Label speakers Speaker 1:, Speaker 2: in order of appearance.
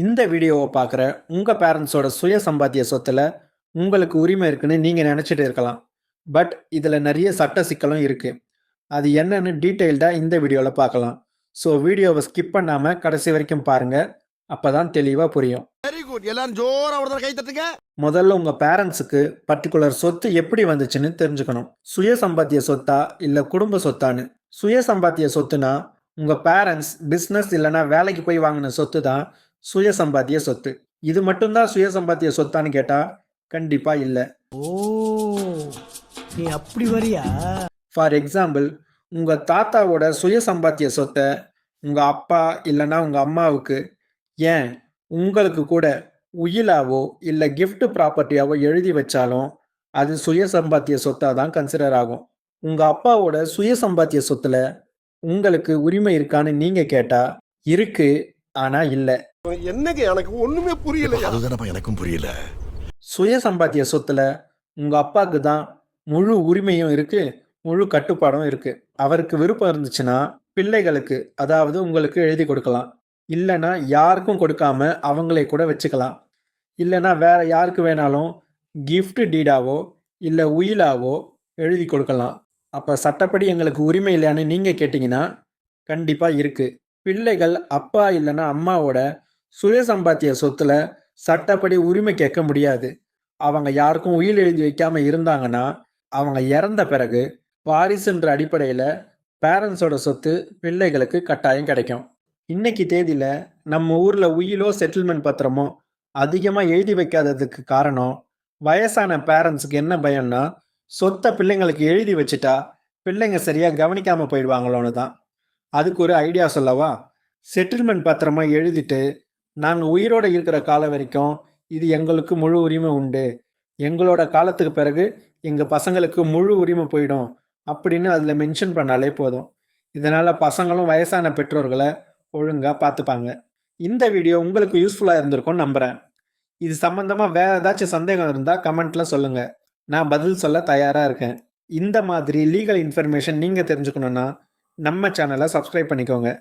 Speaker 1: இந்த வீடியோவை பார்க்குற உங்கள் பேரண்ட்ஸோட சுய சம்பாத்திய சொத்துல உங்களுக்கு உரிமை இருக்குன்னு நீங்கள் நினச்சிட்டு இருக்கலாம். பட் இதில் நிறைய சட்ட சிக்கலும் இருக்குது. அது என்னன்னு டீட்டெயில்டாக இந்த வீடியோவில் பார்க்கலாம். ஸோ வீடியோவை ஸ்கிப் பண்ணாமல் கடைசி வரைக்கும் பாருங்கள். அப்போ தான் தெளிவாக புரியும்.
Speaker 2: Very good. எல்லாரும் ஜோரா ஒரு கை தட்டுங்க.
Speaker 1: முதல்ல உங்கள் பேரண்ட்ஸுக்கு பர்டிகுலர் சொத்து எப்படி வந்துச்சுன்னு தெரிஞ்சுக்கணும். சுய சம்பாத்திய சொத்தா இல்லை குடும்ப சொத்தான்னு. சுய சம்பாத்திய சொத்துனா உங்கள் பேரண்ட்ஸ் பிஸ்னஸ் இல்லைன்னா வேலைக்கு போய் வாங்கின சொத்து தான் சுய சம்பாத்திய சொத்து. இது மட்டும்தான் சுய சம்பாத்திய சொத்தான்னு கேட்டால் கண்டிப்பாக இல்லை.
Speaker 3: ஓ, நீ அப்படி வரியா?
Speaker 1: ஃபார் எக்ஸாம்பிள், உங்கள் தாத்தாவோட சுய சம்பாத்திய சொத்தை உங்கள் அப்பா இல்லைன்னா உங்கள் அம்மாவுக்கு, ஏன் உங்களுக்கு கூட உயிலாவோ இல்லை gift ப்ராப்பர்ட்டியாவோ எழுதி வச்சாலும் அது சுய சம்பாத்திய சொத்தாக தான் கன்சிடர் ஆகும். உங்கள் அப்பாவோட சுய சம்பாத்திய சொத்தில் உங்களுக்கு உரிமை இருக்கான்னு நீங்கள் கேட்டால் இருக்கு, ஆனால் இல்லை.
Speaker 2: என்னங்க எனக்கு ஒண்ணுமே புரியல.
Speaker 4: அதுதானப்பா எனக்கும் புரியல.
Speaker 1: சுய சம்பாத்திய சொத்துல உங்கள் அப்பாவுக்கு தான் முழு உரிமையும் இருக்குது, முழு கட்டுப்பாடும் இருக்குது. அவருக்கு விருப்பம் இருந்துச்சுன்னா பிள்ளைகளுக்கு, அதாவது உங்களுக்கு எழுதி கொடுக்கலாம். இல்லைன்னா யாருக்கும் கொடுக்காம அவங்களே கூட வச்சுக்கலாம். இல்லைன்னா வேற யாருக்கு வேணாலும் gift டீடாவோ இல்லை உயிலாவோ எழுதி கொடுக்கலாம். அப்போ சட்டப்படி எங்களுக்கு உரிமை இல்லையான்னு நீங்கள் கேட்டிங்கன்னா கண்டிப்பாக இருக்குது. பிள்ளைகள் அப்பா இல்லைன்னா அம்மாவோட சுய சம்பாத்திய சொத்துல சட்டப்படி உரிமை கேட்க முடியாது. அவங்க யாருக்கும் உயில் எழுதி வைக்காம இருந்தாங்கன்னா அவங்க இறந்த பிறகு வாரிசுன்ற அடிப்படையில் பேரண்ட்ஸோட சொத்து பிள்ளைகளுக்கு கட்டாயம் கிடைக்கும். இன்னைக்கு தேதியில் நம்ம ஊரில் உயிலோ செட்டில்மெண்ட் பத்திரமோ அதிகமாக எழுதி வைக்காததுக்கு காரணம், வயசான பேரண்ட்ஸுக்கு என்ன பயம்னா சொத்தை பிள்ளைங்களுக்கு எழுதி வச்சுட்டா பிள்ளைங்க சரியாக கவனிக்காமல் போயிடுவாங்களோன்னு தான். அதுக்கு ஒரு ஐடியா சொல்லவா? செட்டில்மெண்ட் பத்திரமா எழுதிட்டு நாங்கள் உயிரோடு இருக்கிற காலம் வரைக்கும் இது எங்களுக்கு முழு உரிமை உண்டு, எங்களோட காலத்துக்கு பிறகு எங்கள் பசங்களுக்கு முழு உரிமை போயிடும் அப்படின்னு அதில் மென்ஷன் பண்ணாலே போதும். இதனால் பசங்களும் வயசான பெற்றோர்களை ஒழுங்காக பார்த்துப்பாங்க. இந்த வீடியோ உங்களுக்கு யூஸ்ஃபுல்லாக இருந்திருக்கும்னு நம்புகிறேன். இது சம்மந்தமாக வேறு ஏதாச்சும் சந்தேகம் இருந்தால் கமெண்ட்டில் சொல்லுங்கள். நான் பதில் சொல்ல தயாராக இருக்கேன். இந்த மாதிரி லீகல் இன்ஃபர்மேஷன் நீங்கள் தெரிஞ்சுக்கணுன்னா நம்ம சேனலை சப்ஸ்கிரைப் பண்ணிக்கோங்க.